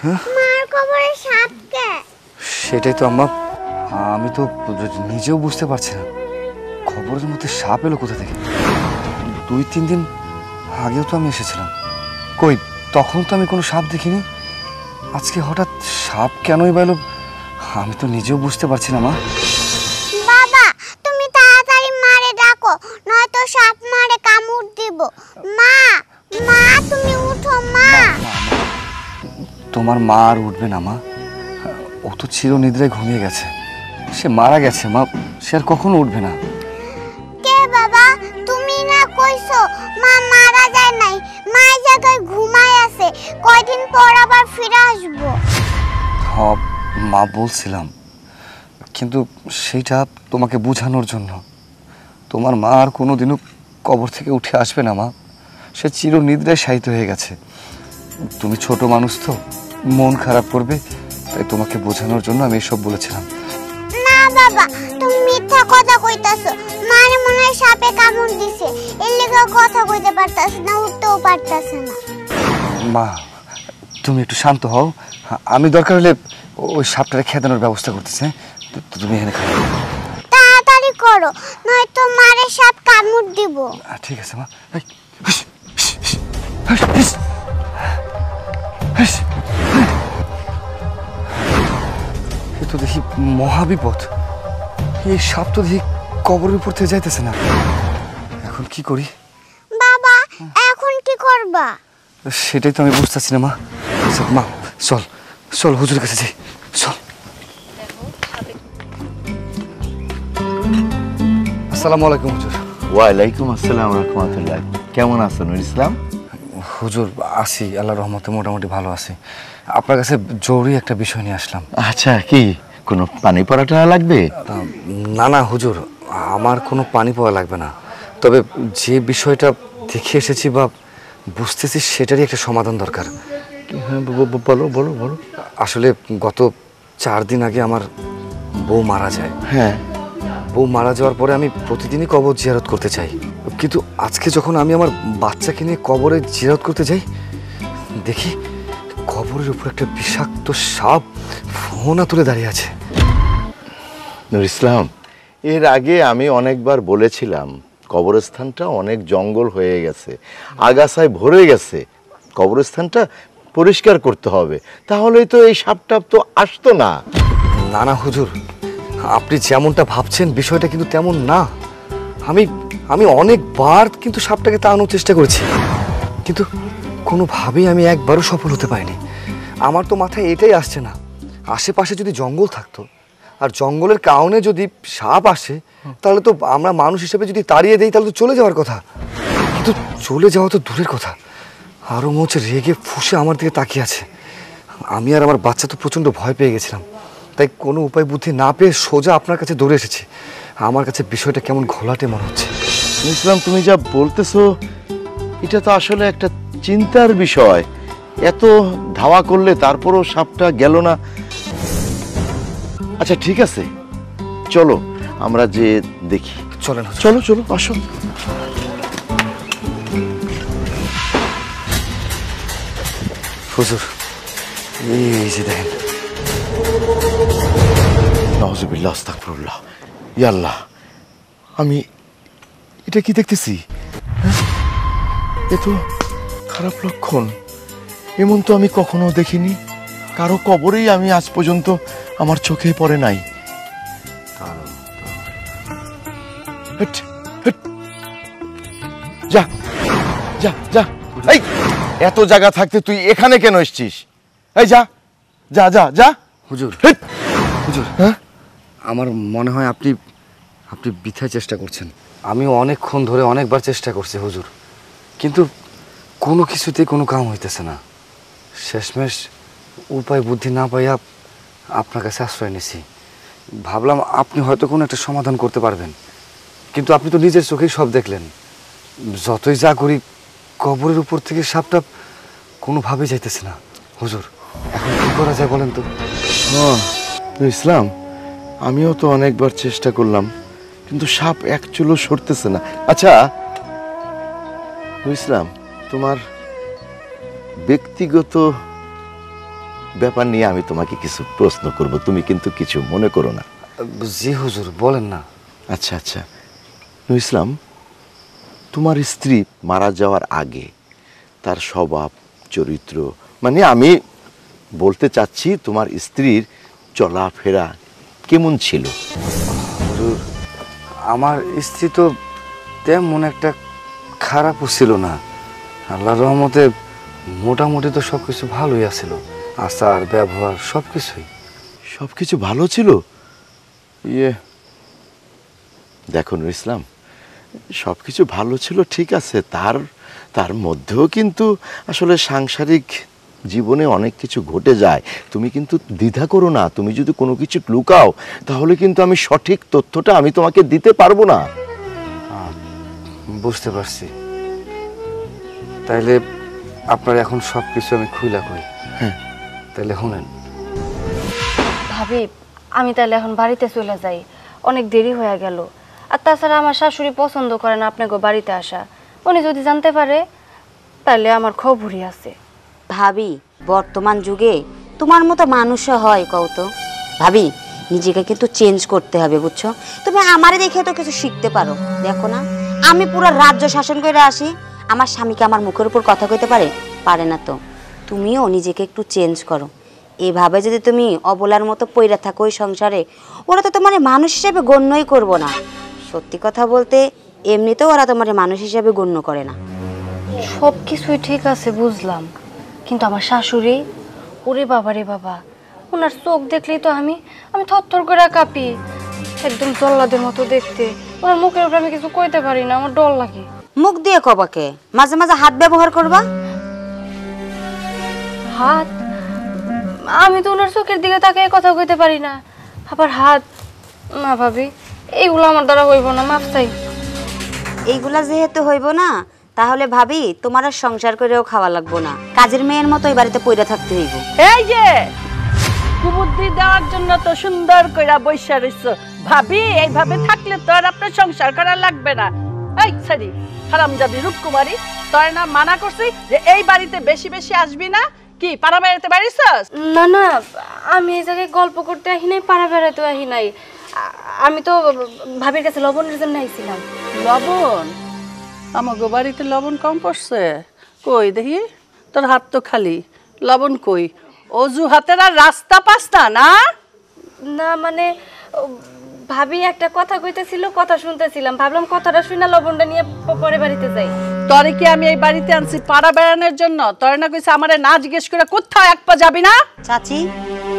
মার কবরে সাপ কে? সেটাই তো আম্মা, আমি তো নিজেও বুঝতে পারছি না খবরের মধ্যে সাপ এলো কোথা থেকে। 2-3 দিন আগেও তো আমি এসেছিলাম, কই তখন তো আমি কোনো সাপ দেখিনি। আজকে হঠাৎ সাপ কেনই বা এলো আমি তো নিজেও বুঝতে পারছি না মা। বাবা তুমি তাড়াতাড়ি মারে ডাকো, নয়তো সাপ মারে কামড় দিব। মা মা তুমি উঠো মা। তোমার মা আর উঠবে না মা, ও তো চিরনিদ্রায় ঘুমিয়ে গেছে, সে মারা গেছে মা, সে আর কখনো উঠবে না। কে বাবা? তুমি না কইছো মা মারা যায় নাই, মা এই জায়গায় ঘুমায় আছে, কয়দিন পর আবার ফিরে আসবো। হ্যাঁ মা বলছিলাম, কিন্তু সেইটা তোমাকে বোঝানোর জন্য। তোমার মা আর কোনোদিনও কবর থেকে উঠে আসবে না মা, সে চিরনিদ্রায় শায়িত হয়ে গেছে। তুমি ছোট মানুষ তো, মন খারাপ করবে, তাই তোমাকে বোঝানোর জন্য আমি এসব বলেছিলাম। না বাবা তুমি মিথ্যা কথা কইতাছো, মারে মনে হয় সাপে কামড় দিছে, এর লাগা কথা কইতে পারতাছে না, উঠতেও পারতাছে না। মা তুমি একটু শান্ত হও, আমি দরকার হলে ওই সাপটারে খেদানোর ব্যবস্থা করতেছি। তুমি এখানে খাও, তাড়াতাড়ি করো, নয়তো মারে সাপ কামড় দিব। ঠিক আছে মা। এ তো দেখি মহাবিপদ, এই সাপ তো দেখি কবরের উপর থেকে যাইতেছে না, এখন কি করি? বাবা এখন কি করবা? সেটাই তো আমি বুঝতেছি না মা। মা চল চল হুজুরের কাছে যাই, চল। আসসালামু আলাইকুম হুজুর। ওয়ালাইকুম আসসালাম রাহমাতুল্লাহ। কেমন আছেন নুর ইসলাম? হুজুর আছি, আল্লাহর রহমতে মোটামুটি ভালো আছি। আপনার কাছে জরুরি একটা বিষয় নিয়ে আসলাম। আচ্ছা, কি কোনো পানি পড়াটা লাগবে? না না হুজুর, আমার কোনো পানি পাওয়া লাগবে না, তবে যে বিষয়টা দেখে এসেছি বা বুঝতেছি সেটারই একটা সমাধান দরকার। হ্যাঁ বলো বলো বলো। আসলে গত 4 দিন আগে আমার বউ মারা যায়। হ্যাঁ, বউ মারা যাওয়ার পরে আমি প্রতিদিনই কবর জিয়ারত করতে চাই, কিন্তু আজকে যখন আমি আমার বাচ্চাকে নিয়ে কবরে জিয়ারত করতে যাই, দেখি কবরের উপর একটা বিষাক্ত সাপ ফোনা তুলে দাঁড়িয়ে আছে। নুর ইসলাম, এর আগে আমি অনেকবার বলেছিলাম কবরস্থানটা অনেক জঙ্গল হয়ে গেছে, আগাছায় ভরে গেছে, কবরস্থানটা পরিষ্কার করতে হবে, তাহলেই তো এই সাপটাপ তো আসতো না। না না হুজুর, আপনি যেমনটা ভাবছেন বিষয়টা কিন্তু তেমন না। আমি আমি অনেকবার কিন্তু সাপটাকে তাড়ানোর চেষ্টা করেছি, কিন্তু কোনোভাবেই আমি একবারও সফল হতে পারিনি। আমার তো মাথায় এটাই আসছে না, আশেপাশে যদি জঙ্গল থাকতো আর জঙ্গলের কারণে যদি সাপ আসে, তাহলে তো আমরা মানুষ হিসেবে যদি তাড়িয়ে দেই তাহলে তো চলে যাওয়ার কথা, কিন্তু চলে যাওয়া তো দূরের কথা, আরও মনে হচ্ছে রেগে ফুঁসে আমার দিকে তাকিয়ে আছে। আমি আর আমার বাচ্চা তো প্রচণ্ড ভয় পেয়ে গেছিলাম, তাই কোনো উপায় বুদ্ধি না পেয়ে সোজা আপনার কাছে দৌড়ে এসেছি। আমার কাছে বিষয়টা কেমন ঘোলাটে মনে হচ্ছে। নুর ইসলাম, তুমি যা বলতেছো এটা তো আসলে একটা চিন্তার বিষয়। এত ধাওয়া করলে তারপরও সাপটা গেল না। আচ্ছা ঠিক আছে, চলো আমরা যে দেখি। চলেন চলো চলো আসো। হুজুর এই যে দেখেন। নাউজুবিল্লাহ, আস্তাগফিরুল্লাহ। ইয়া আল্লাহ, আমি এটা কি দেখতেছি? এ তো খারাপ লক্ষণ, এমন তো আমি কখনো দেখিনি, কারো কবরেই আমি আজ পর্যন্ত আমার চোখে পড়ে নাই। হেট, হেট। যা যা যা, এই এত জায়গা থাকতে তুই এখানে কেন এসেছিস? এই যা যা যা যা। হুজুর হেট। হুজুর, হ্যাঁ, আমার মনে হয় আপনি বৃথায় চেষ্টা করছেন। আমি অনেকক্ষণ ধরে অনেকবার চেষ্টা করছি হুজুর, কিন্তু কোনো কিছুতেই কোনো কাম হইতেছে না। শেষমেশ উপায় বুদ্ধি না পাইয়া আপনার কাছে আশ্রয় নিছি। ভাবলাম আপনি হয়তো কোনো একটা সমাধান করতে পারবেন, কিন্তু আপনি তো নিজের চোখেই সব দেখলেন। যতই যা করি কবরের উপর থেকে সাপটা কোনোভাবেই যাইতেছে না। হুজুর এখন কি করা যায় বলেন তো? ইসলাম, আমিও তো অনেকবার চেষ্টা করলাম, কিন্তু সাপ এক চুলো সরতেছে না। আচ্ছা ইসলাম, তোমার ব্যক্তিগত ব্যাপার নিয়ে আমি তোমাকে কিছু প্রশ্ন করব, তুমি কিন্তু কিছু মনে করো না। জি হুজুর, বলেন না। আচ্ছা আচ্ছা, নূর ইসলাম, তোমার স্ত্রী মারা যাওয়ার আগে তার স্বভাব চরিত্র, মানে আমি বলতে চাচ্ছি তোমার স্ত্রীর চলাফেরা কেমন ছিল? হুজুর, আমার স্ত্রী তো তেমন একটা খারাপও ছিল না। আল্লাহর রহমতে মোটামুটি তো সব কিছু ভালোই আছিল, আচার ব্যবহার সব কিছুই। সব কিছু ভালো ছিল? দেখো নূর ইসলাম, সব কিছু ভালো ছিল ঠিক আছে, তার মধ্যেও কিন্তু আসলে সাংসারিক জীবনে অনেক কিছু ঘটে যায়। তুমি কিন্তু দ্বিধা করো না, তুমি যদি কোনো কিছু লুকাও তাহলে কিন্তু আমি সঠিক তথ্যটা আমি তোমাকে দিতে পারবো না। বুঝতে পারছি, তাইলে আপনার এখন সব কিছু আমি খুইলা কই। হ্যাঁ, তাইলে শুনেন। ভাবি, আমি তাহলে এখন বাড়িতে চলে যাই, অনেক দেরি হয়ে গেল। আর তাছাড়া আমার শাশুড়ি পছন্দ করে না আপনাকে বাড়িতে আসা। উনি যদি জানতে পারে তাহলে আমার খবরই আছে। ভাবি, বর্তমান যুগে তোমার মতো মানুষও হয় কত? ভাবি, নিজেকে কিন্তু চেঞ্জ করতে হবে, বুঝছো? তুমি আমারে দেখে তো কিছু শিখতে পারো। দেখো না, আমি পুরো রাজ্য শাসন করে আসি, আমার স্বামীকে আমার মুখের উপর কথা কইতে পারে না তো। তুমিও নিজেকে একটু চেঞ্জ করো। এভাবে যদি তুমি অবলার মতো পইরা থাকো ওই সংসারে, ওরা তো তোমার মানুষ হিসেবে গণ্যই করবো না। সত্যি কথা বলতে এমনিতেও ওরা তোমার মানুষ হিসেবে গণ্য করে না। সব কিছুই ঠিক আছে বুঝলাম, কিন্তু আমার শাশুড়ি, ওরে বাবা রে বাবা, ওনার চোখ দেখলেই তো আমি থরথর করে কাঁপি, একদম জল্লাদের মতো দেখতে। ওনার মুখের উপরে আমি কিছু কইতে পারি না, আমার ডর লাগে। মুখ দিয়ে কবাকে, মাঝে মাঝে হাত ব্যবহার করবা। হাত? আমি তো ওনার চোখের দিকে তাকিয়ে কথা কইতে পারি না, আবার হাত? না ভাবি, এইগুলো আমার দ্বারা হইব না, মাফ চাই। এইগুলা যেহেতু হইব না, তাহলে ভাবি তোমার আর সংসার করেও খাওয়া লাগবো না, কাজের মেয়ের মতো এই বাড়িতে পইরা থাকতে হইব। এই যে কুবুদ্ধি দেওয়ার জন্য তো সুন্দর কইরা বইসা রইছো ভাবি, এইভাবে থাকলে তো আর আপনার সংসার করা লাগবে না। এই সরি হারামজাদি রূপকুমারী, তোর না মানা করছি যে এই বাড়িতে বেশি বেশি আসবি না? কি পাড়া বেড়াতে পারিছস? না না, আমি এই জায়গায় গল্প করতে আহি নাই, পাড়া বেড়াতে আহি নাই। আমি তো ভাবির কাছে লবণের জন্য আইছিলাম। লবণ? আমাগো বাড়িতে লবণ কম পড়ছে? কই দেখি, তোর হাত তো খালি, লবণ কই? অজু হাতের আর রাস্তা পাস্তা না? না মানে ভাবি একটা কথা কইতেছিল, কথা শুনতেছিলাম, ভাবলাম কথাটা শুনে লবণটা নিয়ে পরে বাড়িতে যাই। তরে কি আমি এই বাড়িতে আনছি পাড়া বেড়ানোর জন্য? তরে না কইছে আমারে না জিজ্ঞেস করে কোথাও এক পা যাবি না? চাচি,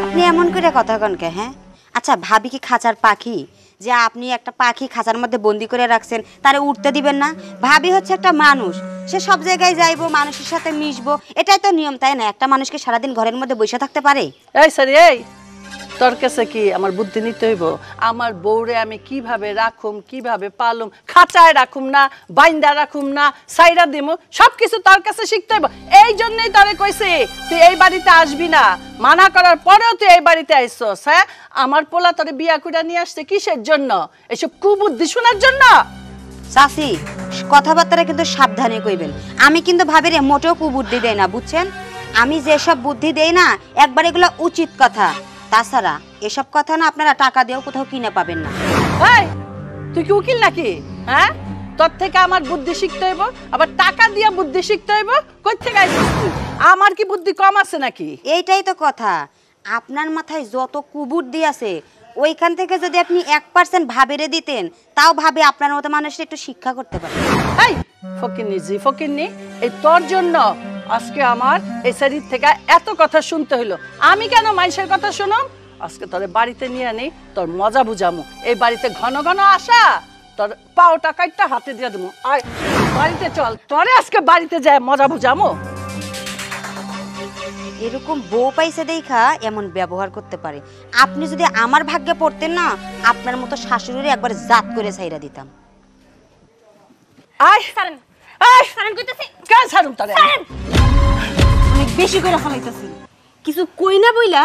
আপনি এমন করে কথা কনকে? হ্যাঁ, আচ্ছা ভাবি কি খাঁচার পাখি যে আপনি একটা পাখি খাঁচার মধ্যে বন্দি করে রাখছেন, তারে উঠতে দিবেন না? ভাবি হচ্ছে একটা মানুষ, সে সব জায়গায় যাইবো, মানুষের সাথে মিশবো, এটাই তো নিয়ম, তাই না? একটা মানুষকে সারাদিন ঘরের মধ্যে বসে থাকতে পারে? এই সরি, এই তোর কাছে কি আমার বুদ্ধি নিতে হইব? আমার বউরে আমি কিভাবে রাখুম, কিভাবে পালুম, খাঁচায় রাখুম না, বাইন্দা রাখুম না, সাইরা দিমু, সবকিছু তোর কাছে শিখতে হইব। এই জন্যই তোরে কইছি তুই এই বাড়িতে আসবি না, মানা করার পরেও তুই এই বাড়িতে আইছস। হ্যাঁ, আমার পোলা তোরে বিয়া কইরা নিয়ে আসছে কিসের জন্য? এসব কুবুদ্ধি শোনার জন্য? চাচি, কথাবার্তা কিন্তু সাবধানে কইবেন। আমি কিন্তু ভাবিরে মোটেও কুবুদ্ধি দেই না, বুঝছেন? আমি যেসব বুদ্ধি দেই না, একবার এগুলো উচিত কথা। তাছাড়া এসব কথা না আপনারা টাকা দিয়েও কোথাও কিনে পাবেন না। এই তুই কি উকিল নাকি? হ্যাঁ, তোর থেকে আমার বুদ্ধি শিখতে হইব, আবার টাকা দিয়ে বুদ্ধি শিখতে হইব? কই থেকে আইছিস তুই? আমার কি বুদ্ধি কম আছে নাকি? এইটাই তো কথা, আপনার মাথায় যত কুবুদ্ধি আছে ওইখান থেকে যদি আপনি 1% ভাবিরে দিতেন, তাও ভাবে আপনার মতো মানুষের একটু শিক্ষা করতে পারে। এই ফকিন্নি জি ফকিন্নি, এই তোর জন্য আজকে আমার এই শরীর থেকে এত কথা শুনতে হইলো। আমি কেন মানুষের কথা শুনুম? আজকে তোরে বাড়িতে নিয়ে আনি, তোর মজা বুঝামু। এই বাড়িতে ঘন ঘন আসা, তোর পাওটা কাটটা হাতে দিয়ে দেবো। আয় বাড়িতে চল, তোরে আজকে বাড়িতে যায় মজা বুঝামু। এরকম বউ পাইছে দেখা এমন ব্যবহার করতে পারে। আপনি যদি আমার ভাগ্যে পড়তেন না, আপনার মতো শাশুড়িরে একবার জাত করে ছাইরা দিতাম। আয় সারেন, আয় সারেন কইতাছি। কেন ছাড়ুম তোরে? অনেক বেশি করে ফলাইতাছি, কিছু কই না বইলা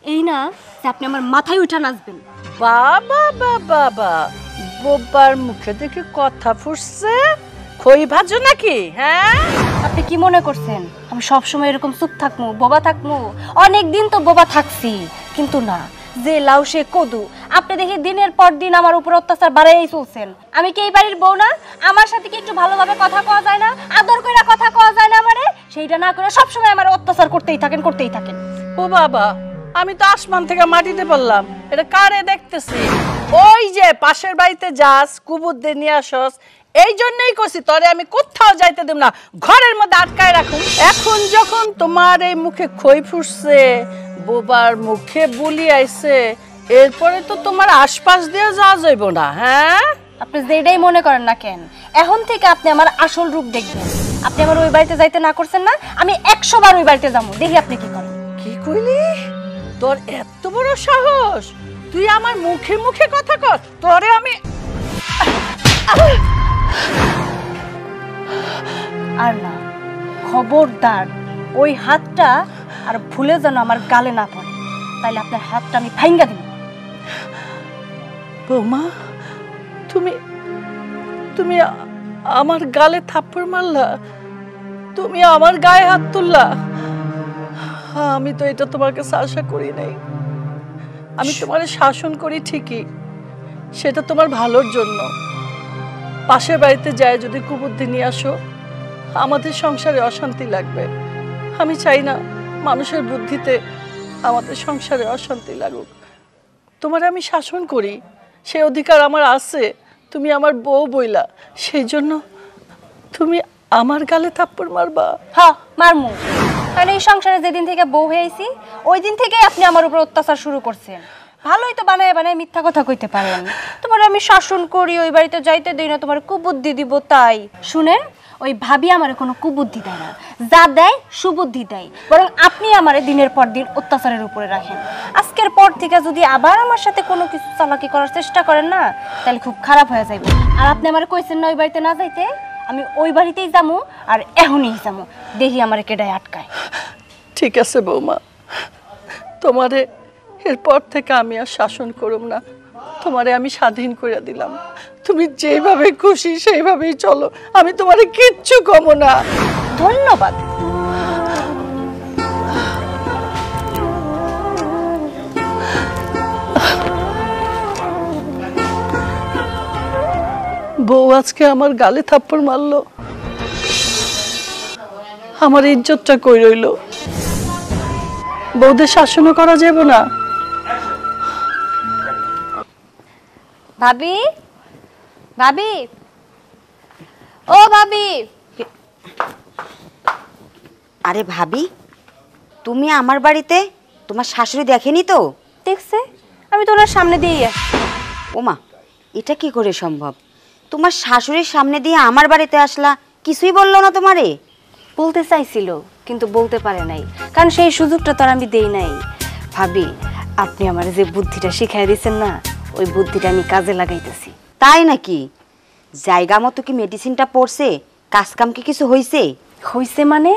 এই না যে আপনি আমার মাথায় উঠা নাচবেন। বাবা বাবা বাবা, বোবার মুখে দেখে কথা ফুটছে। খই ভাজো নাকি? হ্যাঁ, আপনি কি মনে করছেন আমি সবসময় এরকম চুপ থাকবো, বোবা থাকবো? অনেকদিন তো বোবা থাকছি, কিন্তু না, যে লাউ সে কদু। আপনি দেখি দিনের পর দিন আমার উপর অত্যাচার বাড়াই চলছেন। আমি কি এই বাড়ির বউ না? আমার সাথে কি একটু ভালোভাবে কথা কওয়া যায় না? আদর করে কথা কওয়া যায় না আমারে? সেইটা না করে সবসময় আমার অত্যাচার করতেই থাকেন। ও বাবা, আমি তো আসমান থেকে মাটিতে পড়লাম। এটা কারে দেখতেছি? ওই যে পাশের বাড়িতে যাস, কুবুদ্দে নিয়ে আসস, এই জন্যই কইছি তোরে আমি কোথাও যাইতে দেব না, ঘরের মধ্যে আটকায় রাখুন। এখন যখন তোমার এই মুখে খই ফুটছে, বোবার মুখে বুলি আইছে, এরপরে তো তোমার আশপাশ দিয়ে যাওয়া যাইব না। হ্যাঁ, আপনি যেটাই মনে করেন না কেন, এখন থেকে আপনি আমার আসল রূপ দেখবেন। আপনি আমার ওই বাড়িতে যাইতে না করছেন না, আমি 100 বার ওই বাড়িতে যাবো, দেখি আপনি কি করেন। কি কইলি? তোর এত বড় সাহস, তুই আমার মুখে মুখে কথা কর? তোরে আমি আর না, খবরদার ওই হাতটা আর ভুলে যেন আমার গালে না পড়ে, তাইলে আপনার হাতটা আমি ভাঙ্গা দিব। বৌমা, তুমি আমার গালে থাপ্পড় মারলা? তুমি আমার গায়ে হাত তুললা? আমি তো এটা তোমার কাছে আশা করি নাই। আমি তোমার শাসন করি ঠিকই, সেটা তোমার ভালোর জন্য। পাশের বাড়িতে যায় যদি কুবুদ্ধি নিয়ে আসো, আমাদের সংসারে অশান্তি লাগবে। আমি চাই না মানুষের বুদ্ধিতে আমাদের সংসারে অশান্তি লাগুক। তোমার আমি শাসন করি, সে অধিকার আমার আছে। তুমি আমার বউ বইলা, সেই জন্য তুমি আমার গালে থাপ্পড় মারবা? হ্যাঁ, মারমু। কারণ এই সংসারে যেদিন থেকে বউ হয়েছি, ওই দিন থেকেই আপনি আমার উপর অত্যাচার শুরু করছেন। ভালোই তো বানায় মিথ্যা কথা কইতে পারেন। তোমার আমি শাসন করি, ওই বাড়িতে যাইতে দেই না, তোমার কুবুদ্ধি দিব তাই। শুনেন, ওই ভাবি আমার কোনো কুবুদ্ধি দেয় না, যা দেয় সুবুদ্ধি দেয়। বরং আপনি আমার দিনের পর দিন অত্যাচারের উপরে রাখেন। আজকের পর থেকে যদি আবার আমার সাথে কোনো কিছু চালাকি করার চেষ্টা করেন না, তাহলে খুব খারাপ হয়ে যাবে। আর আপনি আমার কইছেন না ওই বাড়িতে না যাইতে, আমি ওই বাড়িতেই যাবো, আর এখনই যাবো, দেখি আমার কেডায় আটকায়। ঠিক আছে বৌমা, তোমারে এরপর থেকে আমি আর শাসন করব না, তোমারে আমি স্বাধীন করে দিলাম। তুমি যেভাবে খুশি সেইভাবেই চলো, আমি তোমারে কিচ্ছু কম না। ধন্যবাদ। বউ আজকে আমার গালে থাপ্পড় মারলো, আমার ইজ্জতটা কই রইল? বউদের শাসনও করা যাবে না। ভাবি, ভাবি, ও ভাবি। আরে ভাবি, তুমি আমার বাড়িতে? তোমার শাশুড়ি দেখেনি তো? দেখছে, আমি তো ওনার সামনে দিয়েই আসছি। ওমা, এটা কি করে সম্ভব? তোমার শাশুড়ির সামনে দিয়ে আমার বাড়িতে আসলা, কিছুই বললো না তোমারে? বলতে চাইছিল কিন্তু বলতে পারে নাই, কারণ সেই সুযোগটা তো আর আমি দেই নাই। ভাবি, আপনি আমার যে বুদ্ধিটা শিখাই দিয়েছেন না, ওই বুদ্ধিটা আমি কাজে লাগাইতেছি। তাই নাকি? জায়গা মতো কি মেডিসিনটা পড়ছে? কাজ কাম কি কিছু হইছে? হইছে মানে?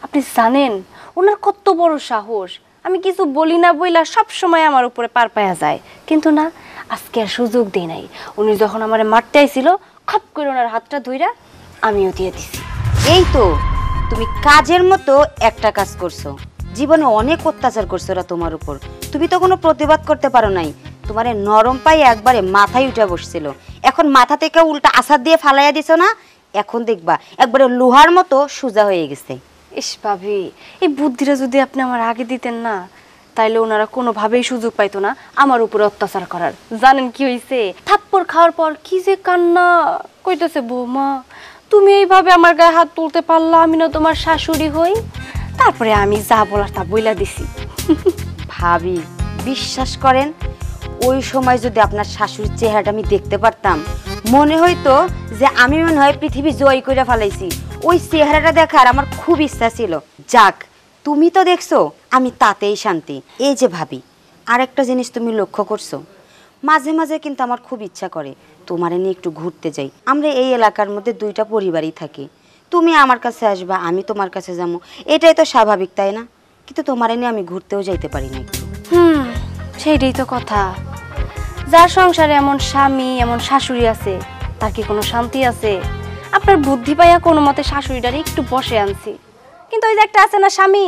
আপনি জানেন ওনার কত বড় সাহস? আমি কিছু বলি না বইলা সব সময় আমার উপরে পার পায়া যায়, কিন্তু না, আজকে আর সুযোগ দেই নাই। উনি যখন আমারে মারতে আইছিল, খপ করে ওনার হাতটা ধইরা আমিও দিয়ে দিছি। এই তো, তুমি কাজের মতো একটা কাজ করছো। জীবনে অনেক অত্যাচার করছো ওরা তোমার উপর, তুমি তো কোনো প্রতিবাদ করতে পারো নাই। তোমারে নরম পাই একবারে মাথায় উঠে বসছিল, এখন মাথা থেকে উল্টা আছাড় দিয়ে ফালাইয়া দিছো না, এখন দেখবা একবারে লোহার মতো সোজা হয়ে গেছে। ইস ভাবি, এই বুদ্ধিটা যদি আপনি আমার আগে দিতেন না, তাইলে ওনারা কোনোভাবেই সুযোগ পাইতো না আমার উপরে অত্যাচার করার। জানেন কি হয়েছে? থাপ্পড় খাওয়ার পর কি যে কান্না কইতেছে, বৌমা তুমি এইভাবে আমার গায়ে হাত তুলতে পারলা, আমি না তোমার শাশুড়ি হই? তারপরে আমি যা বলার তা বইলা দিছি। ভাবি, বিশ্বাস করেন, ওই সময় যদি আপনার শাশুড়ির চেহারাটা আমি দেখতে পারতাম, মনে হইতো যে আমি মনে হয় পৃথিবী জয় করে ফেলাইছি। ওই চেহারাটা দেখার আমার খুব ইচ্ছা ছিল। যাক, তুমি তো দেখছো, আমি তাতেই শান্তি। এই যে ভাবি, আরেকটা জিনিস তুমি লক্ষ্য করছো? মাঝে মাঝে কিন্তু আমার খুব ইচ্ছা করে তোমারে নিয়ে একটু ঘুরতে যাই। আমরা এই এলাকার মধ্যে দুইটা পরিবারই থাকি, তুমি আমার কাছে আসবা, আমি তোমার কাছে যাবো, এটাই তো স্বাভাবিক, তাই না? কিন্তু তোমারে নিয়ে আমি ঘুরতেও যাইতে পারি না একটু। সেইটাই তো কথা। যার সংসারে এমন স্বামী এমন শাশুড়ি আছে, তার কি কোনো শান্তি আছে? আপনার বুদ্ধি পাইয়া কোনো মতে শাশুড়িটারে একটু বসে আনছি, কিন্তু ওই যে একটা আছে না স্বামী,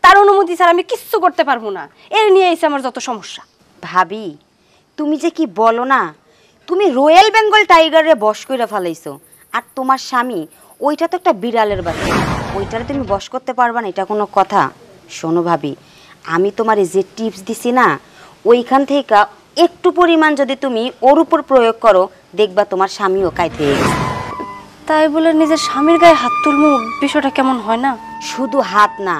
তার অনুমতি ছাড়া আমি কিচ্ছু করতে পারবো না। এর নিয়ে এসে আমার যত সমস্যা। ভাবি তুমি যে কি বলো না, তুমি রয়্যাল বেঙ্গল টাইগারে বশ করে ফেলাইছো, আর তোমার স্বামী ওইটা তো একটা বিড়ালের বাচ্চা, ওইটারে তুমি বশ করতে পারবা না, এটা কোনো কথা? শোনো ভাবি, আমি তোমার যে টিপস দিছি না, ওইখান থেকে একটু পরিমাণ যদি তুমি ওর উপর প্রয়োগ করো, দেখবা তোমার স্বামীও কাইতে হয়ে গেছে। তাই বলে নিজের স্বামীর গায়ে হাত তুলমু, বিষয়টা কেমন হয় না? শুধু হাত না,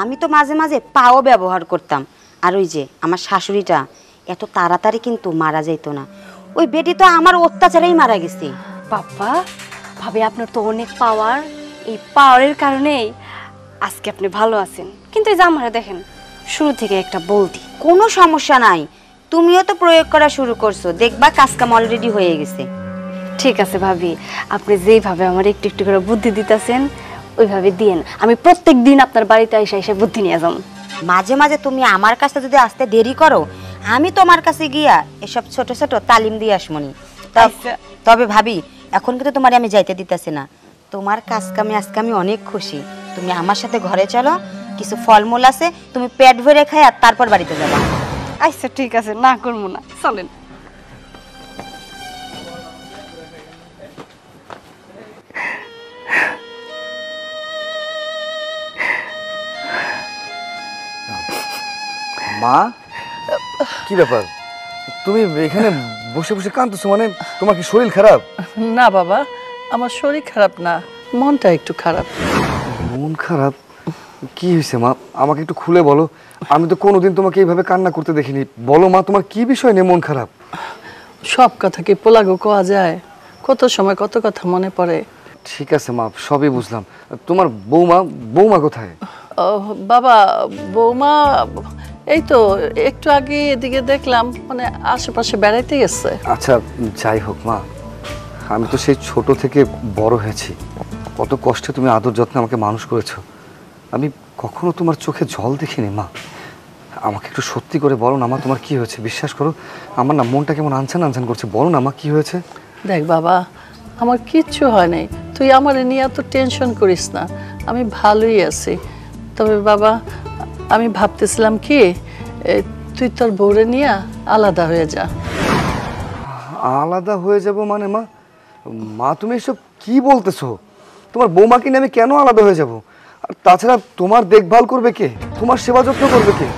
আমি তো মাঝে মাঝে পাও ব্যবহার করতাম। আর ওই যে আমার শাশুড়িটা এত তাড়াতাড়ি কিন্তু মারা যাইত না, ওই বেটি তো আমার অত্যাচারেই মারা গেছে। বাবা ভাবি, আপনার তো অনেক পাওয়ার, এই পাওয়ারের কারণেই আজকে আপনি ভালো আছেন। কিন্তু এই যে আমারে দেখেন, শুরু থেকে একটা বলতি। কোনো সমস্যা নাই, তুমিও তো প্রয়োগ করা শুরু করছো, দেখবা কাজকাম অলরেডি হয়ে গেছে। ঠিক আছে ভাবি, আপনি যেইভাবে আমার একটু একটু করে বুদ্ধি দিতেছেন ওইভাবে দিয়েন। আমি প্রত্যেক দিন আপনার বাড়িতে এসে এসে বুদ্ধি নিয়ে যাবো। মাঝে মাঝে তুমি আমার কাছে যদি আসতে দেরি করো, আমি তোমার কাছে গিয়া এসব ছোট ছোট তালিম দিয়ে আসমনি। তবে ভাবি, এখন কিন্তু তোমার আমি যাইতে দিতেছি না, তোমার কাজ কামে আজকে আমি অনেক খুশি। তুমি আমার সাথে ঘরে চলো, কিছু ফলমূল আছে, তুমি পেট ভরে খাই আর তারপর বাড়িতে যাবা। আচ্ছা ঠিক আছে, না করবো না, চলেন। মা, কি ব্যাপার? তুমি এখানে বসে বসে কাঁদতেছো? মানে তোমার কি শরীর খারাপ? না বাবা, আমার শরীর খারাপ না, মনটা একটু খারাপ। মন খারাপ? কি হয়েছে মা, আমাকে একটু খুলে বলো। আমি তো কোনোদিন তোমাকে এইভাবে কান্না করতে দেখিনি। বলো মা, তোমার কি বিষয় নিয়ে মন খারাপ? সব কথা কি পোলাগো কোয়া যায়? কত সময় কত কথা মনে পড়ে। ঠিক আছে মা, সবই বুঝলাম। তোমার বৌমা কোথায়? বাবা, বৌমা এই তো একটু আগে এদিকে দেখলাম, মানে আশেপাশে বেড়াইতে গেছে। আচ্ছা যাই হোক মা, আমি তো সেই ছোট থেকে বড় হয়েছি, কত কষ্টে তুমি আদর যত্নে আমাকে মানুষ করেছো। আমি কখনো তোমার চোখে জল দেখিনি মা। আমাকে একটু সত্যি করে বলো না মা, তোমার কি হয়েছে? বিশ্বাস করো, আমার না মনটা কেমন আনছান আনছান করছে। বলো না মা, কি হয়েছে? দেখ বাবা, আমার কিচ্ছু হয় নাই, তুই আমার নিয়ে এত টেনশন করিস না, আমি ভালোই আছি। তবে বাবা, আমি ভাবতেছিলাম কি, তুই তোর বউরে নিয়ে আলাদা হয়ে যা। আলাদা হয়ে যাব মানে মা? মা তুমি এসব কি বলতেছো? তোমার বৌমাকে নিয়ে আমি কেন আলাদা হয়ে যাব? আর তাছাড়া তোমার দেখভাল করবে কে? তোমার সেবা যত্ন করবে কে?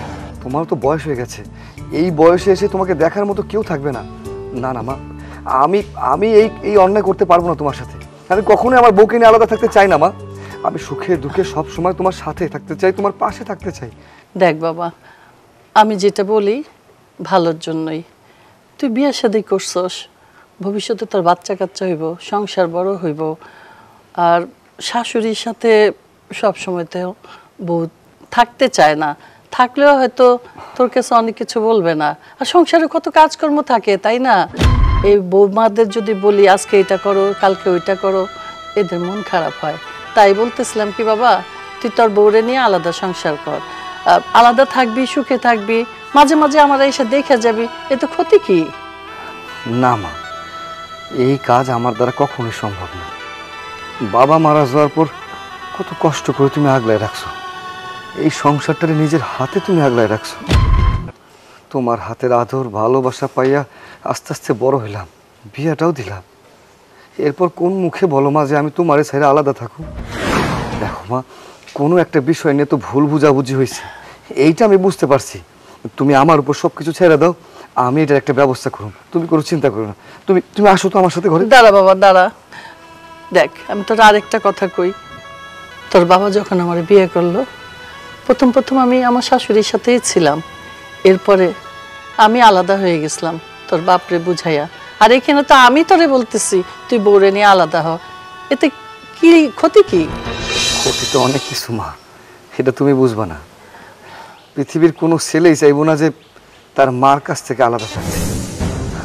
তোমার তো বয়স হয়ে গেছে, এই বয়সে এসে তোমাকে দেখার মতো কেউ থাকবে না। না না মা, আমি এই অন্যায় করতে পারবো না তোমার সাথে। আমি কখনোই আমার বউকে নিয়ে আলাদা থাকতে চাই না মা। আমি সুখে দুঃখে সব সময় তোমার সাথে থাকতে চাই, তোমার পাশে থাকতে চাই। দেখ বাবা, আমি যেটা বলি ভালোর জন্যই। তুই বিয়ে শাদী করছস, ভবিষ্যতে তোর বাচ্চা কাচ্চা হইব, সংসার বড় হইব, আর শাশুড়ির সাথে সব সময়তেও বউ থাকতে চায় না, থাকলেও হয়তো তোর কাছে অনেক কিছু বলবে না। আর সংসারে কত কাজকর্ম থাকে, তাই না? এই বৌমাদের যদি বলি আজকে এটা করো কালকে ওইটা করো, এদের মন খারাপ হয়। তাই বলতেছিলাম কি বাবা, তুই তোর বউরে নিয়ে আলাদা সংসার কর, আলাদা থাকবি, সুখে থাকবি, মাঝে মাঝে আমার এসে দেখে যাবি, এতে ক্ষতি কি? না মা, এই কাজ আমার দ্বারা কখনোই সম্ভব না। বাবা মারা যাওয়ার পর কত কষ্ট করে তুমি আগলায় রাখছো, এই সংসারটারে নিজের হাতে তুমি আগলায় রাখছো। তোমার হাতের আদর ভালোবাসা পাইয়া আস্তে আস্তে বড় হইলাম, বিয়েটাও দিলাম। এরপর কোন মুখে বলো মা যে আমি তোমারে ছেড়ে আলাদা থাকো? দেখো মা, কোনো একটা বিষয় নিয়ে তো ভুল বুঝাবুঝি হয়েছে, এইটা আমি বুঝতে পারছি। তুমি আমার উপর সব কিছু ছেড়ে দাও, আমি এটার একটা ব্যবস্থা করুন, তুমি কোনো চিন্তা করো না। তুমি আসো তো আমার সাথে ঘরে। দাঁড়া বাবা দাঁড়া, দেখ আমি তোর আরেকটা কথা কই। তোর বাবা যখন আমার বিয়ে করলো, প্রথম আমি আমার শাশুড়ির সাথেই ছিলাম, এরপরে আমি আলাদা হয়ে গেছিলাম তোর বাপরে বুঝাইয়া। আর এখানে তো আমি তোরে বলতেছি তুই বউরে নিয়ে আলাদা হ, এতে কি ক্ষতি? কি ক্ষতি? তো অনেক কিছু মা, এটা তুমি বুঝবা না। পৃথিবীর কোনো ছেলেই চাইবো না যে তার মার কাছ থেকে আলাদা থাকবে।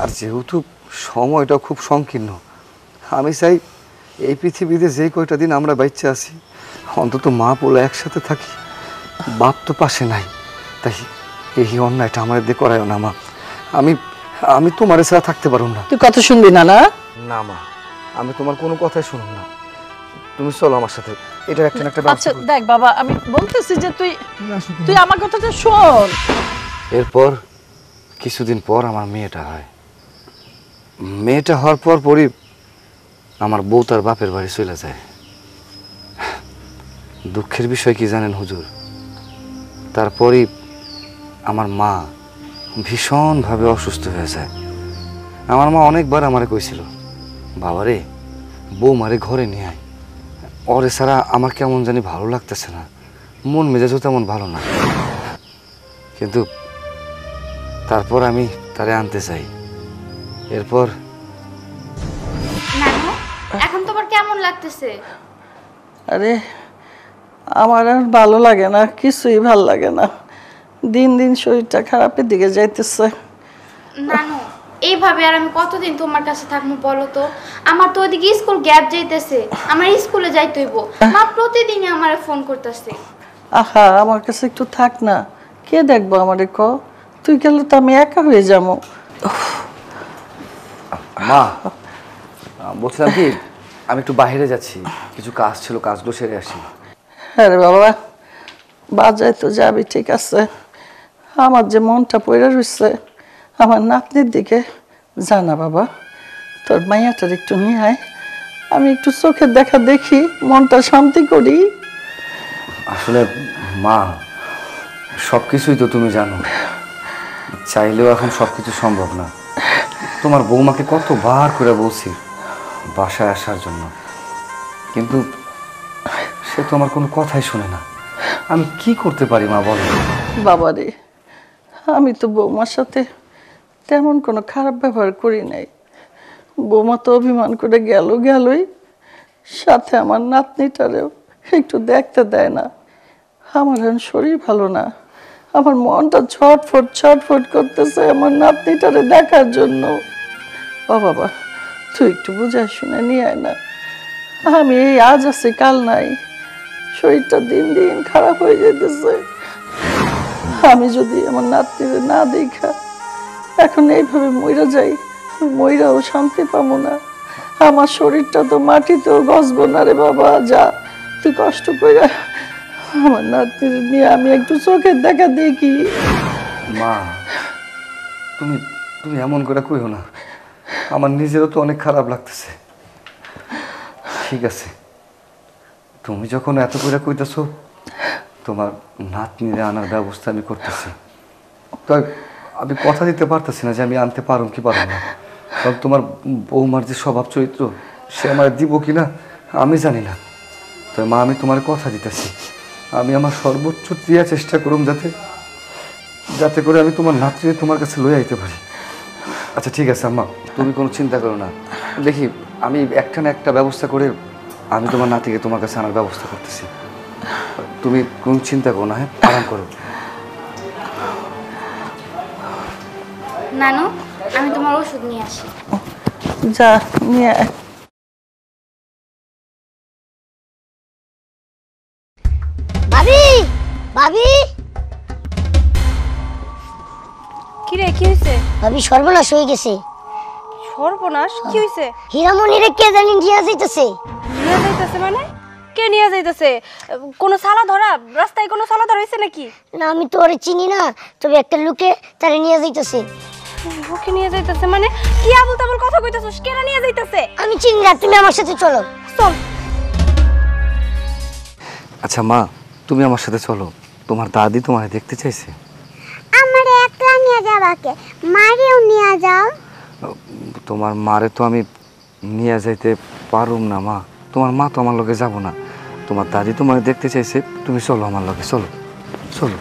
আর যেহেতু সময়টাও খুব সংকীর্ণ, আমি চাই এই পৃথিবীতে যে কয়টা দিন আমরা বাচ্চা আছি, অন্তত মা বলে একসাথে থাকি। বাপ তো পাশে নাই, তাই এই অন্যায়টা আমার দিয়ে করায় না মা। আমি তোমার ছাড়া থাকতে পারবো না। তুই কথা শুনবি না? না না মা, আমি তোমার কোনো কথাই শুনব না। তুমি চলো আমার সাথে, এটা একটা না একটা আচ্ছা ব্যবস্থা করি। দেখ বাবা, আমি বলতেছি যে তুই তুই আমার কথাটা শোন। এরপর কিছুদিন পর আমার মেয়েটা হয়। মেয়েটা হওয়ার পরই আমার বউ তার বাপের বাড়ি চলে যায়। দুঃখের বিষয় কি জানেন হুজুর, তারপরই আমার মা ভীষণভাবে অসুস্থ হয়ে যায়। আমার মা অনেকবার আমারে কইছিল, বাবারে বৌমারে ঘরে নিয়ে আয়, ওরে ছাড়া আমার কেমন জানি ভালো লাগতেছে না, মন মেজাজও তেমন ভালো না। কিন্তু তারপর আমি তারে আনতে চাই। এরপর নানু এখন তোমার কেমন লাগতেছে? আরে আমার আর ভালো লাগে না, কিছুই ভালো লাগে না, দিন দিন শরীরটা খারাপের দিকে যাইতেছে। নানু এইভাবে আর আমি কতদিন তোমার কাছে থাকবো বলো তো? আমার তো ওদিকে স্কুল গ্যাপ যাইতেছে, আমার স্কুলে যাইতে হইব। মা প্রতিদিনই আমারে ফোন করতেছে। আহা আমার কাছে একটু থাক না, কে দেখবো আমারে ক? তুই গেলে তো আমি একা হয়ে যাবো। মা বলছিলাম কি, আমি একটু বাইরে যাচ্ছি, কিছু কাজ ছিল, কাজগুলো সেরে আসি। আরে বাবা বাজায় তো যাবি ঠিক আছে, আমার যে মনটা পড়ে রয়েছে আমার নাতনির দিকে, জানা বাবা তোর মাইয়াটার একটু নিয়ে আয়, আমি একটু চোখের দেখা দেখি, মনটা শান্তি করি। আসলে মা সব কিছুই তো তুমি জানো, চাইলেও এখন সব কিছু সম্ভব না। তোমার বৌমাকে কতবার করে বলছি বাসায় আসার জন্য, কিন্তু সে তো আমার কোনো কথাই শোনে না। আমি কি করতে পারি মা বলো? বাবা রে, আমি তো বৌমার সাথে তেমন কোনো খারাপ ব্যবহার করি নাই, বৌমা তো অভিমান করে গেলই, সাথে আমার নাতনিটারেও একটু দেখতে দেয় না। আমার এখন শরীর ভালো না, আমার মনটা ছটফট করতেছে আমার নাতনিটারে দেখার জন্য। ও বাবা তুই একটু বুঝাই শুনে নিয়ে আয় না, আমি এই আজ আছি কাল নাই, শরীরটা দিন দিন খারাপ হয়ে যেতেছে। আমি যদি আমার নাতনিরে না দেখা এখন এইভাবে মইরা যাই, মইরাও শান্তি পাবো না, আমার শরীরটা তো মাটিতেও গসবো না রে বাবা। যা তুই কষ্ট করে আমার নাতনিরে নিয়ে আমি একটু চোখের দেখা দেখি। মা তুমি তুমি এমন করে কইও না, আমার নিজেরও তো অনেক খারাপ লাগতেছে। ঠিক আছে, তুমি যখন এত করে কইতেছো, তোমার নাতনিরে আনার ব্যবস্থা আমি করতেছি। তাই আমি কথা দিতে পারতেছি না যে আমি আনতে পারুম কি পারুম না, কারণ তোমার বৌমার যে স্বভাব চরিত্র সে আমার দিব কি না আমি জানি না। তো মা আমি তোমার কথা দিতেছি, আমি আমার সর্বোচ্চ দেওয়ার চেষ্টা করুম যাতে করে আমি তোমার নাতনিরে তোমার কাছে লয়ে আইতে পারি। আচ্ছা ঠিক আছে আম্মা, তুমি কোনো চিন্তা করো না, দেখি আমি একটা না একটা ব্যবস্থা করে আমি তোমার নাতিকে তোমার কাছে আনার ব্যবস্থা করতেছি। তুমি কোনো চিন্তা করো না, হ্যাঁ আরাম করো। নানু আমি তোমার ওষুধ নিয়ে আসি। যা নিয়ে আয়। ভাবি ভাবি কি রে, কি হইছে? ভাবি সর্বনাশ হয়ে গেছে। সর্বনাশ? কি হইছে? হীরামণিরে কে জানি নিয়ে যাইতেছে। নিয়ে যাইতেছে মানে? কে নিয়ে যাইতেছে? কোনো সালা ধরা, রাস্তায় কোনো সালা ধরা হইছে নাকি? না আমি তো ওরে চিনি না, তবে একটা লোকে তারে নিয়ে যাইতেছে। ওকে নিয়ে যাইতেছে মানে? কি আবল তাবল কথা কইতাছস? কেন নিয়ে যাইতেছে? আমি চিনি না, তুমি আমার সাথে চলো। চল। আচ্ছা মা, তুমি আমার সাথে চলো, তোমার দাদি তোমায় দেখতে চাইছে। আমারে একলা নিয়ে যাবাকে, মারেও নিয়ে যাও। তোমার মারে তো আমি নিয়ে যাইতে পারুম না মা, তোমার মা তো আমার লগে যাব না, তোমার দাদি তোমায় দেখতে চাইছে, তুমি চলো আমার লগে, চলো চলো।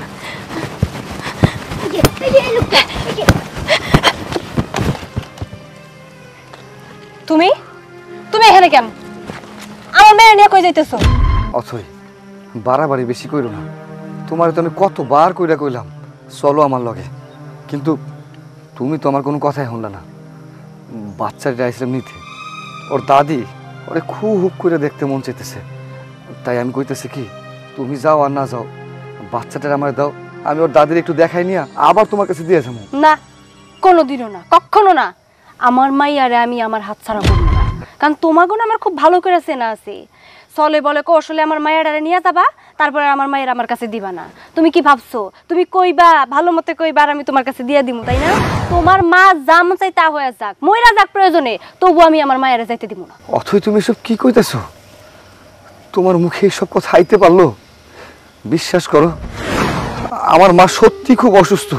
তুমি তুমি এখানে কেন? আমার মেয়ে নিয়ে কই যাইতেছো? অথই বাড়াবাড়ি বেশি কইরো না, তোমার তো আমি কতবার কইরা কইলাম চলো আমার লগে, কিন্তু তুমি তো আমার কোনো কথাই শুনলা না। বাচ্চাটা আইসলাম নিতে, ওর দাদি ওরে খুব করে দেখতে মন চাইতেছে, তাই আমি কইতেছি কি তুমি যাও আর না যাও, বাচ্চাটার আমার দাও, আমি ওর দাদির একটু দেখাই নিয়ে আবার তোমার কাছে দিয়ে যাবো। না, কোনোদিনও না, কখনো না। আমার মাইয়ারে আমি আমার হাত ছাড়া করবো না, কারণ তোমার গুণ আমার খুব ভালো করে চেনা আছে। চলে বলে কৌশলে আমার মায়েরারে নিয়ে যাবা, তারপরে আমার মায়ের আমার কাছে দিবা না। তুমি কি ভাবছো তুমি কইবা ভালো মতে কইবা আর আমি তোমার কাছে দিয়ে দিমু, তাই না? তোমার মা যা মন চাই তা হয়ে যাক, মইরা যাক প্রয়োজনে, তবু আমি আমার মায়েরা যাইতে দিব না। অথই তুমি এসব কি কইতেছো? তোমার মুখে এসব কথা আইতে পারলো? বিশ্বাস করো, আমার মা সত্যি খুব অসুস্থ।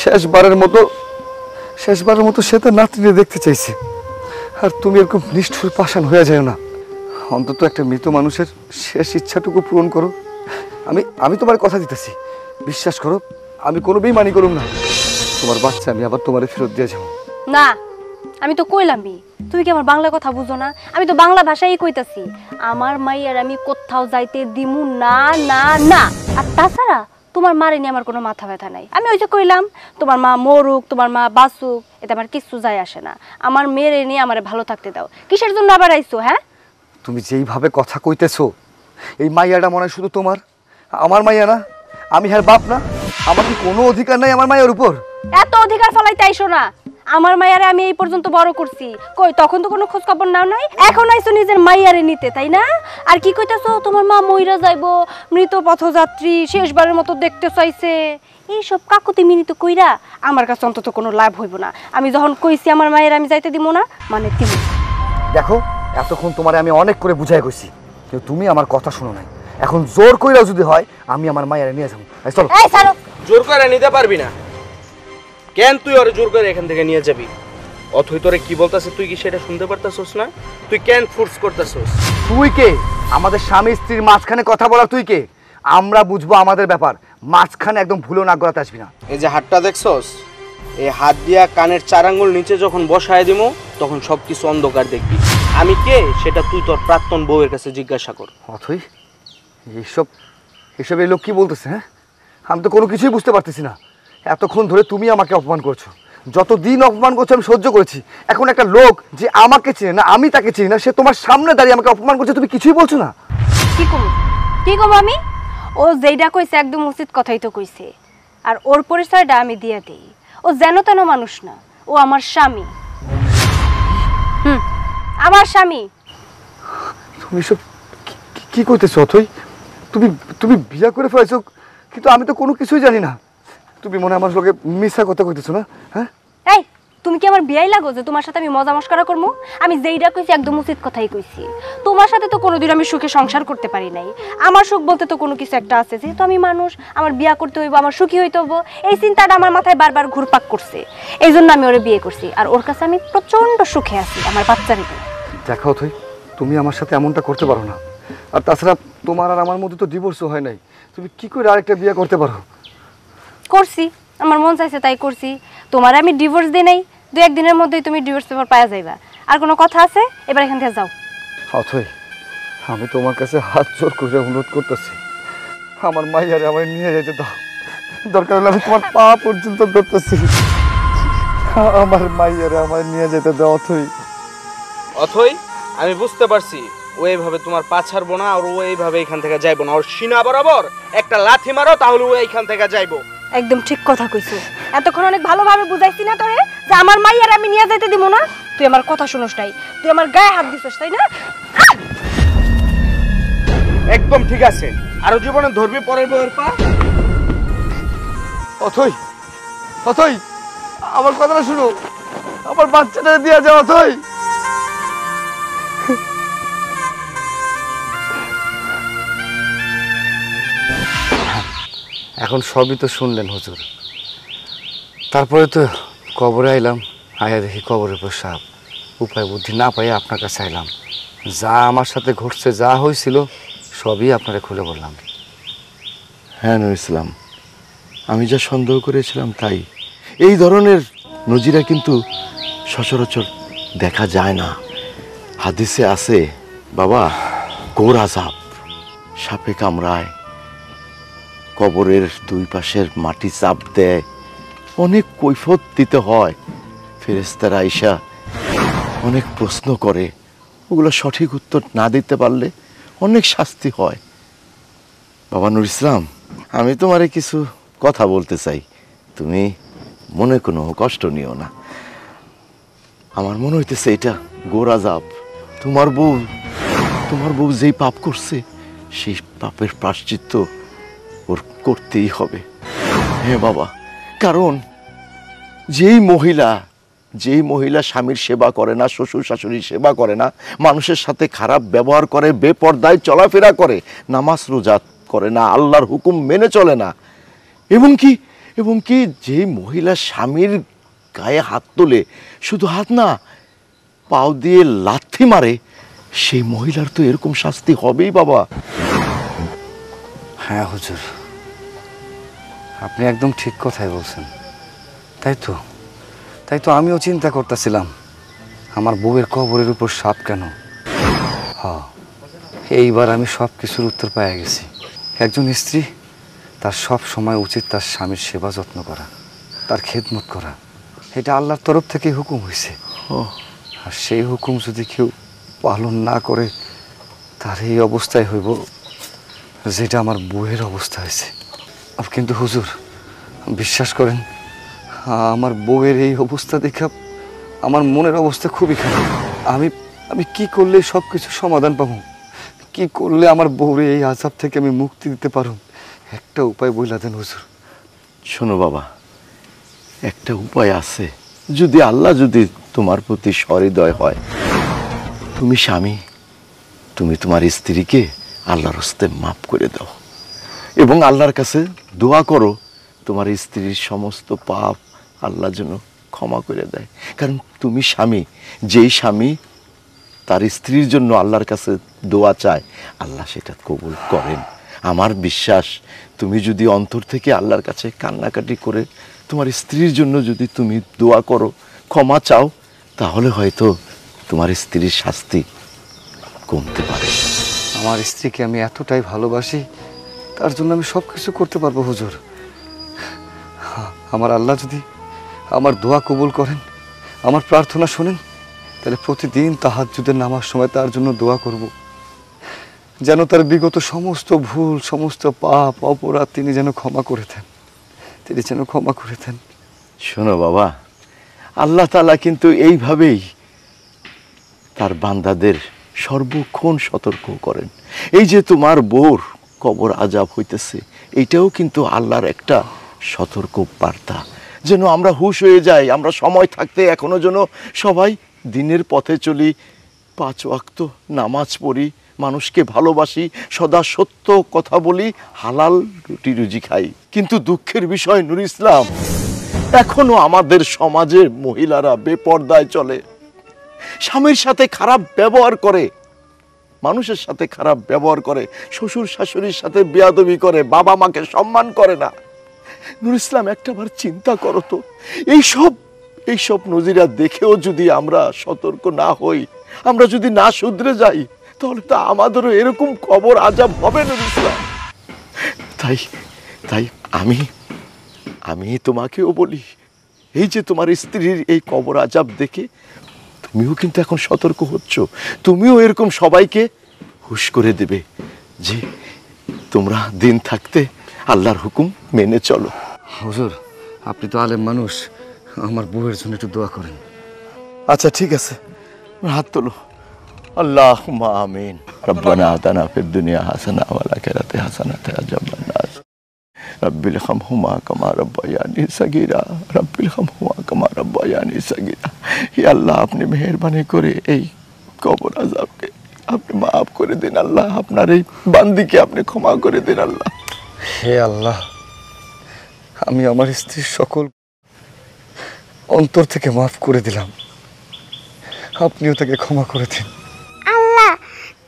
শেষবারের মতো সে তার নাতনি দেখতে চাইছে। আর তুমি এরকম নিষ্ঠুর পাষাণ হয়ে যায় না। অন্তত একটা মৃত মানুষের শেষ ইচ্ছাটুকু পূরণ করো। আমি তোমার কথা দিতেছি, বিশ্বাস করো, আমি কোনো বেইমানি করুম না। তোমার বাচ্চা আমি আবার তোমার ফেরত দিয়ে যাবো। না, আমি তো কইলামই, তুমি কি আমার বাংলা কথা বুঝো না? আমি তো বাংলা ভাষাই কইতাছি। আমার মাইয়ার আমি কোথাও যাইতে দিমু না না না। আর তাছাড়া তোমার মারে নিয়ে আমার কোনো মাথা ব্যথা নাই। আমি ওই যে কইলাম, তোমার মা মরুক, তোমার মা বাঁচুক, এতে আমার কিচ্ছু যায় আসে না। আমার মেয়েরে নিয়ে আমার ভালো থাকতে দাও। কিসের জন্য আবার আইছো? হ্যাঁ, তুমি যেইভাবে কথা কইতেছো, এই মাইয়াটা মনে হয় শুধু তোমার, আমার মাইয়া না। আমি হ্যাঁ বাপ না? আমার কি কোনো অধিকার নাই আমার মায়ের উপর? এত অধিকার ফলাইতে আইসো না। আমার মাইয়ারে আমি এই পর্যন্ত বড় করছি, কই তখন তো কোনো খোঁজ খবর নাও নাই। এখন আইসো নিজের মাইয়ারে নিতে, তাই না? আর কি কইতাছো তোমার মা মইরা যাইবো, মৃত পথযাত্রী, শেষবারের মতো দেখতে চাইছে। এইসব কাকুতি মিনিত কইরা আমার কাছে অন্তত কোনো লাভ হইব না। আমি যখন কইছি আমার মায়ের আমি যাইতে দিব না, মানে দিব। দেখো, এতক্ষণ তোমারে আমি অনেক করে বুঝাই কইছি, কিন্তু তুমি আমার কথা শুনো নাই। এখন জোর কইরাও যদি হয়, আমি আমার মায়ের নিয়ে যাবো। চলো। এই ছাড়ো। জোর করে নিতে পারবি না। কেন তুই ওরে জোর করে এখান থেকে নিয়ে যাবি? অথই তোরে কি বলতাছে তুই কি সেটা শুনতে পারতাছস না? তুই কেন ফোর্স করতাছস? তুই কে? আমাদের স্বামী স্ত্রীর মাঝখানে কথা বলা তুই কে? আমরা বুঝবো আমাদের ব্যাপার, মাঝখানে একদম ভুলো না গলাতে আসবি না। এই যে হাতটা দেখছস, এই হাত দিয়া কানের 4 আঙ্গুল নিচে যখন বসায় দিমু, তখন সবকিছু অন্ধকার দেখবি। আমি কে সেটা তুই তোর প্রাক্তন বউয়ের কাছে জিজ্ঞাসা কর। অথই, এসব এই লোক কি বলতেছে? হ্যাঁ, আমি তো কোনো কিছুই বুঝতে পারতেছি না। এতক্ষণ ধরে তুমি আমাকে অপমান করছো, যতদিন অপমান করছো আমি সহ্য করেছি। এখন একটা লোক যে আমাকে চেনে না, আমি তাকে চিনি না, সে তোমার সামনে দাঁড়িয়ে আমাকে অপমান করছে, তুমি কিছুই বলছো না। কি কম আমি? ও যেইটা কইছে একদম উচিত কথাই তো কইছে। আর ওর পরিচয়টা আমি দিয়ে দিই। ও যেন তেন মানুষ না, ও আমার স্বামী। আমার স্বামী। তুমি সব কি কইতেছো অথই? তুমি বিয়া করে ফেলেছো, কিন্তু আমি তো কোনো কিছুই জানি না। তুমি মনে আমার লোকে মিথ্যা কথা কইতেছো না? হ্যাঁ, এই তুমি কি আমার বিয়াই লাগো যে তোমার সাথে আমি মজা মস্করা করবো? আমি যেইটা কইছি একদম উচিত কথাই কইছি। তোমার সাথে তো কোনোদিন আমি সুখে সংসার করতে পারি নাই। আমার সুখ বলতে তো কোনো কিছু একটা আছে, যেহেতু আমি মানুষ, আমার বিয়া করতে হইব, আমার সুখী হইতে হইব, এই চিন্তাটা আমার মাথায় বারবার ঘুরপাক করছে। এই জন্য আমি ওরে বিয়ে করছি, আর ওর কাছে আমি প্রচন্ড সুখে আছি আমার বাচ্চার নিয়ে। দেখো অথই, তুমি আমার সাথে এমনটা করতে পারো না। আর তাছাড়া তোমার আর আমার মধ্যে তো ডিভোর্সও হয় নাই, তুমি কি করে আরেকটা বিয়ে করতে পারো? করছি, আমার মন চাইছে তাই করছি। তোমার আমি ডিভোর্স দিই নাই, 2-1 দিনের মধ্যেই তুমি ডিভোর্স পেপার পাওয়া যাইবা। আর কোনো কথা আছে? এবার এখান থেকে যাও। অথই, আমি তোমার কাছে হাত জোর করে অনুরোধ করতেছি, আমার মাইয়ারে আমার নিয়ে যেতে দাও। দরকার হলে আমি তোমার পা পর্যন্ত ধরতেছি, আমার মাইয়ারে আমার নিয়ে যেতে দাও। অথই, অথই, আমি বুঝতে পারছি ও এইভাবে তোমার পা ছাড়বো না, আর ও এইভাবে এখান থেকে যাইবো না। ওর সিনা বরাবর একটা লাথি মারো, তাহলে ও এইখান থেকে যাইবো। একদম ঠিক কথা কইছো। এতক্ষণ অনেক ভালোভাবে বুঝাইছি না তোরে যে আমার মাইয়ার আমি নিয়ে যাইতে দিব না? তুই আমার কথা শুনোস নাই, তুই আমার গায়ে হাত দিছস, তাই না? একদম ঠিক আছে। আরো জীবনে ধরবি পরের বউয়ের পা? অথই, অথই, আমার কথাটা শুনো, আমার বাচ্চাটা দিয়ে যাও। অথই, এখন সবই তো শুনলেন হুজুর। তারপরে তো কবরে আইলাম, আয়া দেখি কবরের উপর সাপ। উপায় বুদ্ধি না পাই আপনার কাছে আইলাম। যা আমার সাথে ঘটছে, যা হয়েছিল, সবই আপনারে খুলে বললাম। হ্যাঁ নুর ইসলাম, আমি যা সন্দেহ করেছিলাম তাই। এই ধরনের নজিরা কিন্তু সচরাচর দেখা যায় না। হাদিসে আছে বাবা, ঘোর আযাব, সাপে কামড়ায়, কবরের 2 পাশের মাটি চাপ দেয়, অনেক কৈফিয়ত দিতে হয়। ফেরেশতারা আইসা অনেক প্রশ্ন করে, ওগুলো সঠিক উত্তর না দিতে পারলে অনেক শাস্তি হয়। বাবা নুর ইসলাম, আমি তোমারে কিছু কথা বলতে চাই, তুমি মনে কোনো কষ্ট নিও না। আমার মনে হইতেছে এটা ঘোর আযাব। তোমার বউ তোমার বউ যেই পাপ করছে সেই পাপের প্রায়শ্চিত্ত ওর করতেই হবে। হ্যাঁ বাবা, কারণ যেই মহিলা স্বামীর সেবা করে না, শ্বশুর শাশুড়ির সেবা করে না, মানুষের সাথে খারাপ ব্যবহার করে, বেপরদায় চলাফেরা করে, নামাজ রোজা করে না, আল্লাহর হুকুম মেনে চলে না, এবং কি যেই মহিলা স্বামীর গায়ে হাত তোলে, শুধু হাত না পাও দিয়ে লাথি মারে, সেই মহিলার তো এরকম শাস্তি হবেই বাবা। হ্যাঁ হুজুর, আপনি একদম ঠিক কথাই বলছেন। তাই তো আমিও চিন্তা করতেছিলাম আমার বউয়ের কবরের উপর সাপ কেন। এইবার আমি সব কিছুর উত্তর পেয়ে গেছি। একজন স্ত্রী তার সব সময় উচিত তার স্বামীর সেবা যত্ন করা, তার খেদমত করা। এটা আল্লাহর তরফ থেকে হুকুম হয়েছে। আর সেই হুকুম যদি কেউ পালন না করে, তার এই অবস্থায় হইব যেটা আমার বউয়ের অবস্থা হয়েছে। কিন্তু হুজুর, বিশ্বাস করেন, আমার বউয়ের এই অবস্থা দেখে আমার মনের অবস্থা খুবই খারাপ। আমি কি করলে সব কিছু সমাধান পাবো? কি করলে আমার বউরে এই আযাব থেকে আমি মুক্তি দিতে পারব? একটা উপায় বইলা দেন হুজুর। শোনো বাবা, একটা উপায় আছে। যদি আল্লাহ যদি তোমার প্রতি সহৃদয় হয়, তুমি স্বামী, তুমি তোমার স্ত্রীকে আল্লাহর হস্তে মাফ করে দাও এবং আল্লাহর কাছে দোয়া করো তোমার স্ত্রীর সমস্ত পাপ আল্লাহ যেন ক্ষমা করে দেয়। কারণ তুমি স্বামী, যেই স্বামী তার স্ত্রীর জন্য আল্লাহর কাছে দোয়া চায়, আল্লাহ সেটা কবুল করেন। আমার বিশ্বাস, তুমি যদি অন্তর থেকে আল্লাহর কাছে কান্নাকাটি করে তোমার স্ত্রীর জন্য যদি তুমি দোয়া করো, ক্ষমা চাও, তাহলে হয়তো তোমার স্ত্রীর শাস্তি কমতে পারে। আমার স্ত্রীকে আমি এতটাই ভালোবাসি, তার জন্য আমি সব কিছু করতে পারবো হুজুর। আমার আল্লাহ যদি আমার দোয়া কবুল করেন, আমার প্রার্থনা শোনেন, তাহলে প্রতিদিন তাহাজ্জুদের নামার সময় তার জন্য দোয়া করব, যেন তার বিগত সমস্ত ভুল, সমস্ত পাপ অপরাধ তিনি যেন ক্ষমা করে দেন। শোনো বাবা, আল্লাহ তাআলা কিন্তু এইভাবেই তার বান্দাদের সর্বক্ষণ সতর্ক করেন। এই যে তোমার বউর কবর আযাব হইতেছে, এইটাও কিন্তু আল্লাহর একটা সতর্ক বার্তা, যেন আমরা হুঁশ হয়ে যাই, আমরা সময় থাকতে এখনো যেন সবাই দিনের পথে চলি, 5 ওয়াক্ত নামাজ পড়ি, মানুষকে ভালোবাসি, সদা সত্য কথা বলি, হালাল রুটি রুজি খাই। কিন্তু দুঃখের বিষয় নূর ইসলাম, এখনো আমাদের সমাজের মহিলারা বেপরদায় চলে, স্বামীর সাথে খারাপ ব্যবহার করে, মানুষের সাথে খারাপ ব্যবহার করে, শ্বশুর শাশুড়ির সাথে বেয়াদবি করে, বাবা মাকে সম্মান করে না। নূর ইসলাম, একটাবার চিন্তা করো তো, এইসব নজিরা দেখেও যদি আমরা সতর্ক না হই, আমরা যদি না শুধরে যাই, তাহলে তো আমাদেরও এরকম কবর আযাব হবে নূর ইসলাম। তাই আমি তোমাকেও বলি, এই যে তোমার স্ত্রীর এই কবর আযাব দেখে তুমিও কিন্তু এখন সতর্ক হচ্ছ, তুমিও এরকম সবাইকে হুঁশ করে দেবে যে তোমরা দিন থাকতে আল্লাহর হুকুম মেনে চলো। হুজুর, আপনি তো আলেম মানুষ, আমার বউয়ের জন্য একটু দোয়া করেন। আচ্ছা ঠিক আছে, হাত তোলো। আল্লাহুম্মা আমিন। রব্বানা আতিনা ফিদ দুনিয়া হাসানা ওয়াল আখিরাতি হাসানাতান ওয়া কিনা আযাবান্নার। রব্বিল হামহুমা কামা রাব্বায়ানি সাগীরা, রব্বিল হামহুমা কামা রাব্বায়ানি সাগীরা। হে আল্লাহ, আপনি মেহেরবানি করে এই কবর আযাবকে আপনি মাফ করে দিন আল্লাহ, আপনার এই বান্দিকে আপনি ক্ষমা করে দিন আল্লাহ। হে আল্লাহ, আমি আমার স্ত্রীর সকল অন্তর থেকে মাফ করে দিলাম, আপনিও তাকে ক্ষমা করে দিন। আল্লাহ,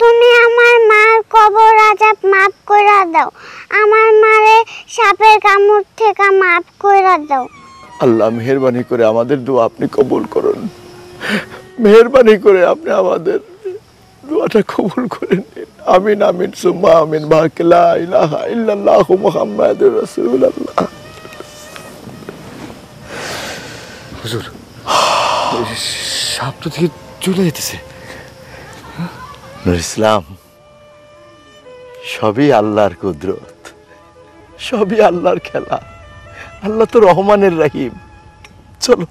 তুমি আমার মার কবর আযাব মাফ করে দাও, আমার মারে সাপের কামড় থেকে মাফ করে দাও। আল্লাহ, মেহেরবানি করে আমাদের দোয়া আপনি কবুল করুন, মেহেরবানি করে আপনি আমাদের দোয়াটা কবুল করে নিন। আমিন আমিন সুম্মা আমিন। বারাকা লা ইলাহা ইল্লাল্লাহু মুহাম্মাদুর রাসূলুল্লাহ। হুজুর, সাপ তো থেকে চলে যেতেছে। নূর ইসলাম, সবই আল্লাহর কুদরত, সবই আল্লাহর খেলা। আল্লাহ তো রহমানের রহিম। চলো।